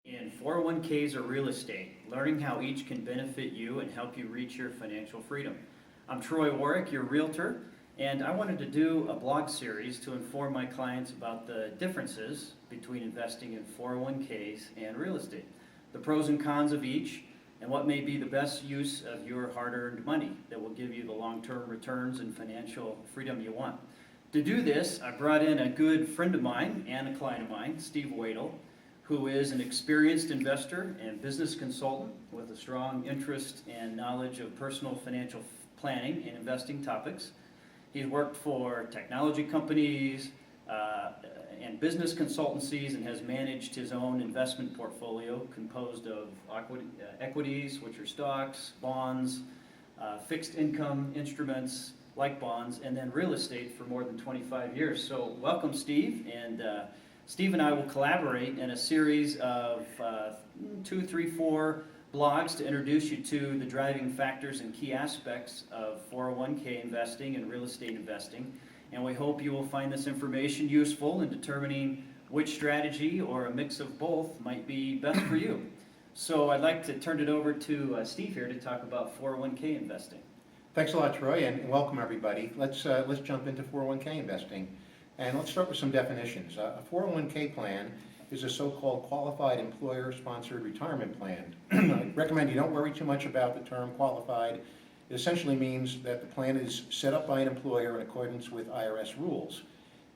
In 401ks or real estate, learning how each can benefit you and help you reach your financial freedom. I'm Troy Warrick, your realtor, and I wanted to do a blog series to inform my clients about the differences between investing in 401ks and real estate, the pros and cons of each, and what may be the best use of your hard-earned money that will give you the long-term returns and financial freedom you want. To do this, I brought in a good friend of mine and a client of mine, Steve Wadle, who is an experienced investor and business consultant with a strong interest and knowledge of personal financial planning and investing topics. He's worked for technology companies and business consultancies and has managed his own investment portfolio composed of equities, which are stocks, bonds, fixed income instruments like bonds, and then real estate for more than 25 years. So welcome, Steve. And Steve and I will collaborate in a series of 2, 3, 4 blogs to introduce you to the driving factors and key aspects of 401k investing and real estate investing. And we hope you will find this information useful in determining which strategy or a mix of both might be best for you. So I'd like to turn it over to Steve here to talk about 401k investing. Thanks a lot, Troy, and welcome everybody. Let's jump into 401k investing. And let's start with some definitions. A 401k plan is a so-called qualified employer-sponsored retirement plan. I recommend you don't worry too much about the term qualified. It essentially means that the plan is set up by an employer in accordance with IRS rules.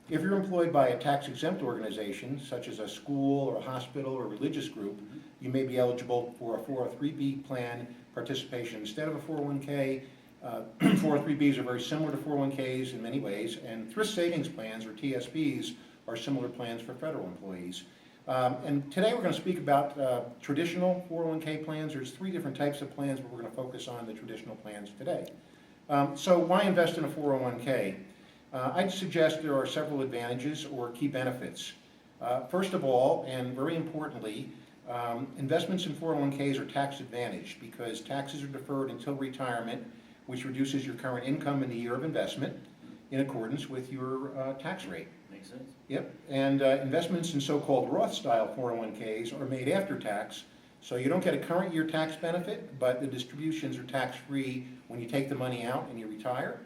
If you're employed by a tax-exempt organization, such as a school or a hospital or religious group, you may be eligible for a 403b plan participation instead of a 401k. 403bs are very similar to 401ks in many ways, and thrift savings plans, or TSPs, are similar plans for federal employees. And today we're going to speak about traditional 401k plans. There's 3 different types of plans, but we're going to focus on the traditional plans today. So why invest in a 401k? I'd suggest there are several advantages or key benefits. First of all, and very importantly, investments in 401ks are tax advantaged because taxes are deferred until retirement, which reduces your current income in the year of investment in accordance with your tax rate. Makes sense. Yep, and investments in so-called Roth-style 401ks are made after tax, so you don't get a current year tax benefit, but the distributions are tax-free when you take the money out and you retire.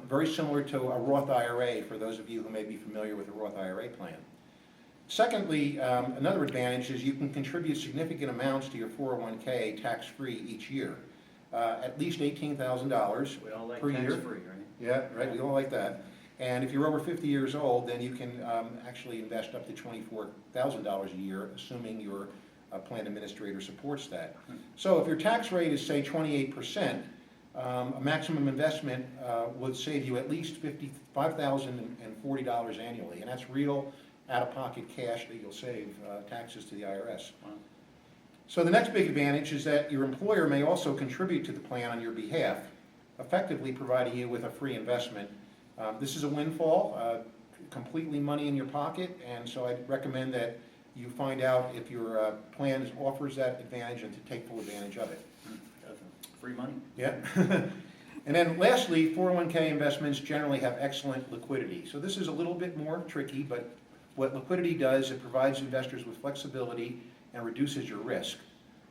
Very similar to a Roth IRA for those of you who may be familiar with a Roth IRA plan. Secondly, another advantage is you can contribute significant amounts to your 401k tax-free each year. At least $18,000 We all like per year. tax-free, right? Yeah, right, we don't like that. And if you're over 50 years old, then you can actually invest up to $24,000 a year, assuming your plan administrator supports that. So if your tax rate is, say, 28%, a maximum investment would save you at least $55,040 annually, and that's real out-of-pocket cash that you'll save taxes to the IRS. Wow. So the next big advantage is that your employer may also contribute to the plan on your behalf, effectively providing you with a free investment. This is a windfall, completely money in your pocket, and so I'd recommend that you find out if your plan offers that advantage and to take full advantage of it. Free money? Yeah. And then lastly, 401k investments generally have excellent liquidity. So this is a little bit more tricky, but what liquidity does, it provides investors with flexibility and reduces your risk.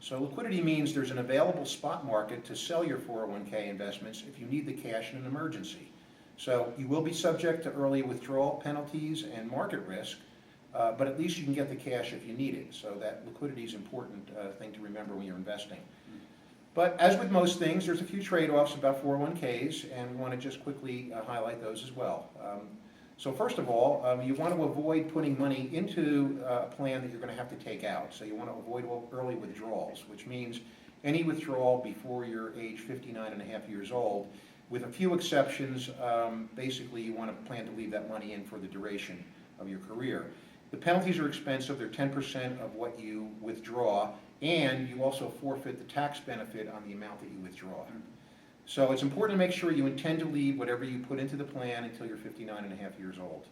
So liquidity means there's an available spot market to sell your 401k investments if you need the cash in an emergency. So you will be subject to early withdrawal penalties and market risk, but at least you can get the cash if you need it. So that liquidity is an important thing to remember when you're investing. But as with most things, there's a few trade-offs about 401ks, and we want to just quickly highlight those as well. So first of all, you want to avoid putting money into a plan that you're going to have to take out. So you want to avoid early withdrawals, which means any withdrawal before you're age 59 and a half years old. With a few exceptions, basically you want to plan to leave that money in for the duration of your career. The penalties are expensive. They're 10% of what you withdraw, and you also forfeit the tax benefit on the amount that you withdraw. So it's important to make sure you intend to leave whatever you put into the plan until you're 59 and a half years old,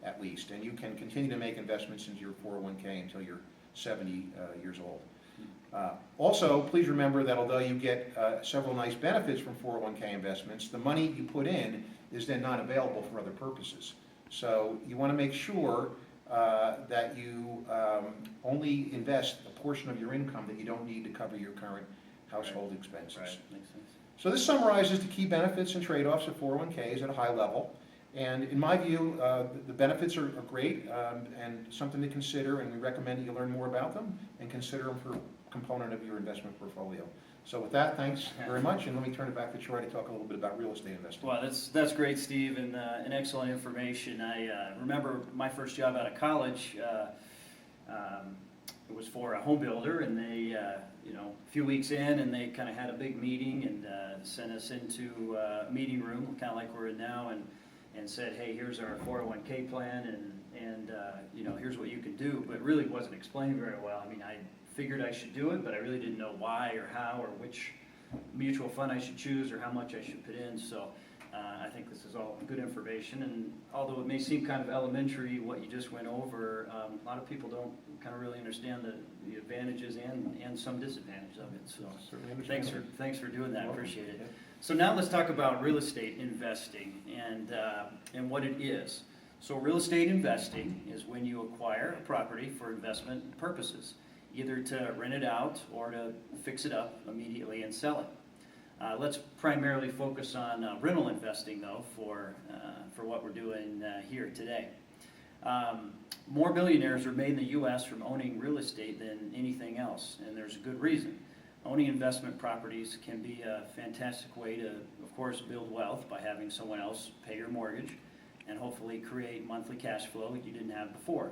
at least. And you can continue to make investments into your 401k until you're 70 years old. Also, please remember that although you get several nice benefits from 401k investments, the money you put in is then not available for other purposes. So you want to make sure that you only invest a portion of your income that you don't need to cover your current household expenses. Right, makes sense. So this summarizes the key benefits and trade-offs of 401ks at a high level. And in my view, the benefits are great and something to consider, and we recommend that you learn more about them and consider them for a component of your investment portfolio. So with that, thanks very much, and let me turn it back to Troy to talk a little bit about real estate investing. Well, that's great, Steve, and excellent information. I remember my first job out of college. It was for a home builder, and they, a few weeks in, and they kind of had a big meeting and sent us into a meeting room, kind of like we're in now, and said, hey, here's our 401k plan, and here's what you can do. But it really wasn't explained very well. I mean, I figured I should do it, but I really didn't know why or how or which mutual fund I should choose or how much I should put in. So I think this is all good information, and although it may seem kind of elementary what you just went over, a lot of people don't kind of really understand the advantages and some disadvantages of it. So thanks for doing that. Appreciate it. So now let's talk about real estate investing and what it is. So real estate investing is when you acquire a property for investment purposes, either to rent it out or to fix it up immediately and sell it. Let's primarily focus on rental investing, though, for what we're doing here today. More billionaires are made in the U.S. from owning real estate than anything else, and there's a good reason. Owning investment properties can be a fantastic way to, of course, build wealth by having someone else pay your mortgage and hopefully create monthly cash flow you didn't have before.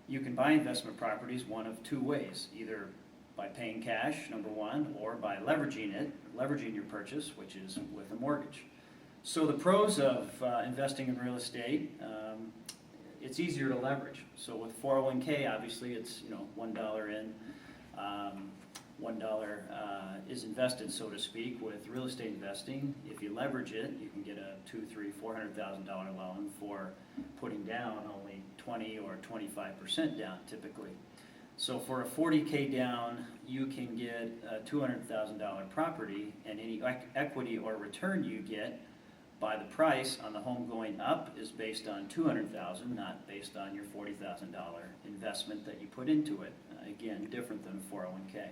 You can buy investment properties one of two ways, either by paying cash, number one, or by leveraging your purchase, which is with a mortgage. So the pros of investing in real estate, it's easier to leverage. So with 401k, obviously it's $1 in, $1 is invested, so to speak. With real estate investing, if you leverage it, you can get a $200,000, $300,000, $400,000 loan for putting down only 20 or 25% down typically. So for a 40K down, you can get a $200,000 property, and any equity or return you get by the price on the home going up is based on $200,000, not based on your $40,000 investment that you put into it. Again, different than 401K.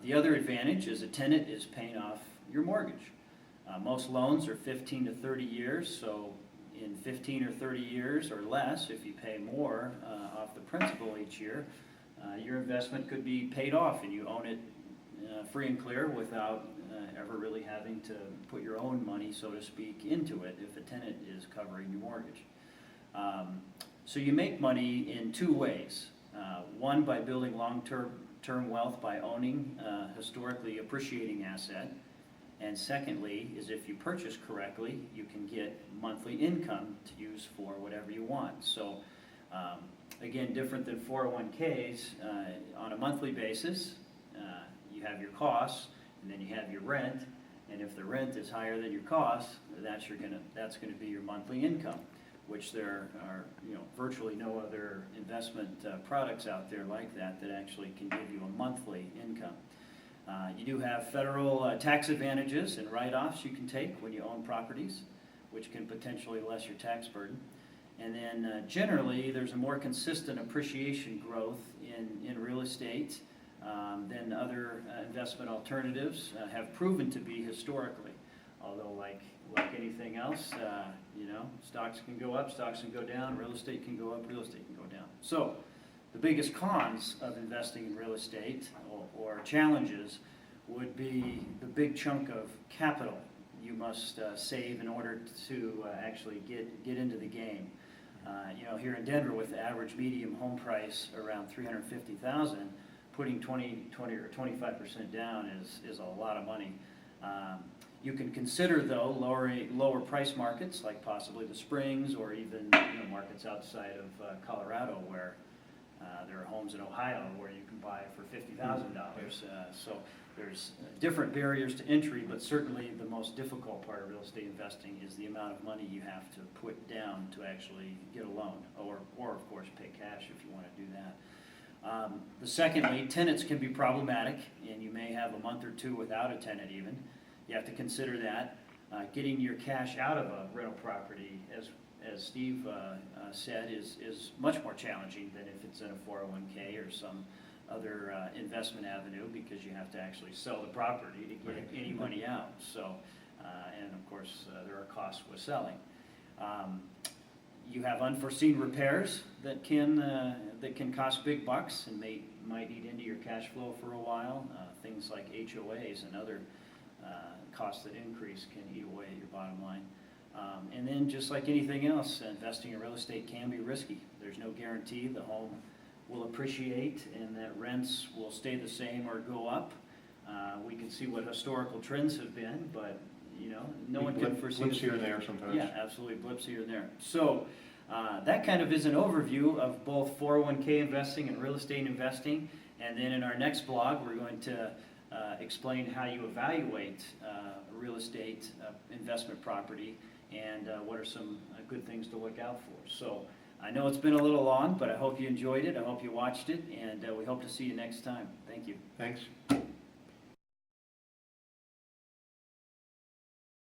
The other advantage is a tenant is paying off your mortgage. Most loans are 15 to 30 years, so in 15 or 30 years or less, if you pay more off the principal each year, your investment could be paid off and you own it free and clear without ever really having to put your own money, so to speak, into it if a tenant is covering your mortgage. So you make money in two ways. One, by building long-term wealth by owning historically appreciating asset. And secondly, is if you purchase correctly, you can get monthly income to use for whatever you want. So again, different than 401ks, on a monthly basis, you have your costs, and then you have your rent, and if the rent is higher than your costs, that's going to be your monthly income, which there are virtually no other investment products out there like that actually can give you a monthly income. You do have federal tax advantages and write-offs you can take when you own properties, which can potentially lessen your tax burden. And then generally, there's a more consistent appreciation growth in real estate than other investment alternatives have proven to be historically. Although like anything else, stocks can go up, stocks can go down, real estate can go up, real estate can go down. So the biggest cons of investing in real estate or challenges would be the big chunk of capital you must save in order to actually get into the game. Here in Denver, with the average medium home price around $350,000, putting 20 or 25% down is a lot of money. You can consider, though, lower price markets like possibly the Springs or even markets outside of Colorado where there are homes in Ohio where you can buy for $50,000. So there's different barriers to entry, but certainly the most difficult part of real estate investing is the amount of money you have to put down to actually get a loan, or of course pay cash if you want to do that. Secondly, tenants can be problematic, and you may have a month or two without a tenant even. You have to consider that. Getting your cash out of a rental property as Steve said, is much more challenging than if it's in a 401k or some other investment avenue, because you have to actually sell the property to get any money out. So, and of course, there are costs with selling. You have unforeseen repairs that can cost big bucks and might eat into your cash flow for a while. Things like HOAs and other costs that increase can eat away at your bottom line. And then, just like anything else, investing in real estate can be risky. There's no guarantee the home will appreciate and that rents will stay the same or go up. We can see what historical trends have been, but no one can foresee. Blips here and there sometimes. Yeah, absolutely, blips here and there. So that kind of is an overview of both 401k investing and real estate investing. And then in our next blog, we're going to explain how you evaluate a real estate investment property and what are some good things to look out for. So I know it's been a little long, but I hope you enjoyed it. I hope you watched it, and we hope to see you next time. Thank you. Thanks.